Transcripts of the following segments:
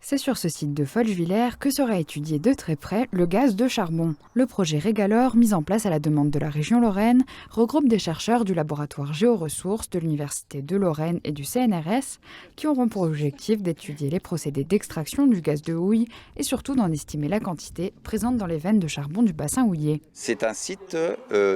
C'est sur ce site de Folchwiller que sera étudié de très près le gaz de charbon. Le projet Régalore, mis en place à la demande de la région Lorraine, regroupe des chercheurs du laboratoire Géoressources de l'Université de Lorraine et du CNRS qui auront pour objectif d'étudier les procédés d'extraction du gaz de houille et surtout d'en estimer la quantité présente dans les veines de charbon du bassin houiller. C'est un site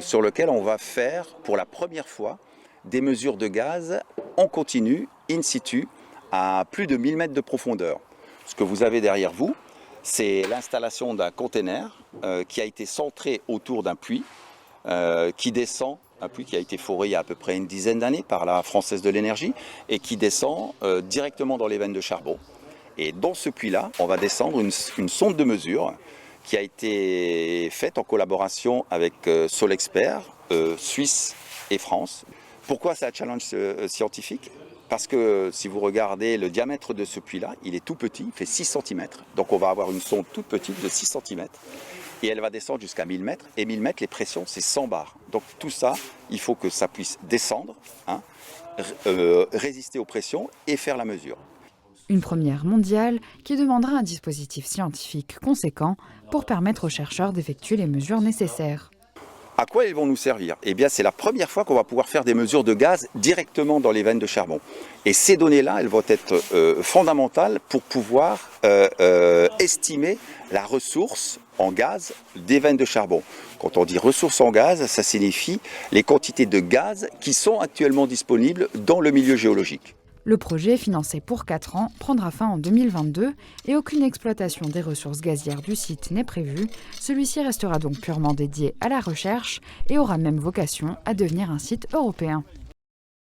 sur lequel on va faire pour la première fois des mesures de gaz en continu, in situ, à plus de 1000 mètres de profondeur. Ce que vous avez derrière vous, c'est l'installation d'un container qui a été centré autour d'un puits qui descend, un puits qui a été foré il y a à peu près une dizaine d'années par la Française de l'énergie et qui descend directement dans les veines de charbon. Et dans ce puits-là, on va descendre une sonde de mesure qui a été faite en collaboration avec Solexpert, Suisse et France. Pourquoi c'est un challenge scientifique ? Parce que si vous regardez le diamètre de ce puits-là, il est tout petit, il fait 6 cm. Donc on va avoir une sonde toute petite de 6 cm et elle va descendre jusqu'à 1000 mètres. Et 1000 mètres, les pressions, c'est 100 bars. Donc tout ça, il faut que ça puisse descendre, résister aux pressions et faire la mesure. Une première mondiale qui demandera un dispositif scientifique conséquent pour permettre aux chercheurs d'effectuer les mesures nécessaires. À quoi ils vont nous servir ? Eh bien, c'est la première fois qu'on va pouvoir faire des mesures de gaz directement dans les veines de charbon. Et ces données-là, elles vont être fondamentales pour pouvoir estimer la ressource en gaz des veines de charbon. Quand on dit ressources en gaz, ça signifie les quantités de gaz qui sont actuellement disponibles dans le milieu géologique. Le projet, financé pour 4 ans, prendra fin en 2022 et aucune exploitation des ressources gazières du site n'est prévue. Celui-ci restera donc purement dédié à la recherche et aura même vocation à devenir un site européen.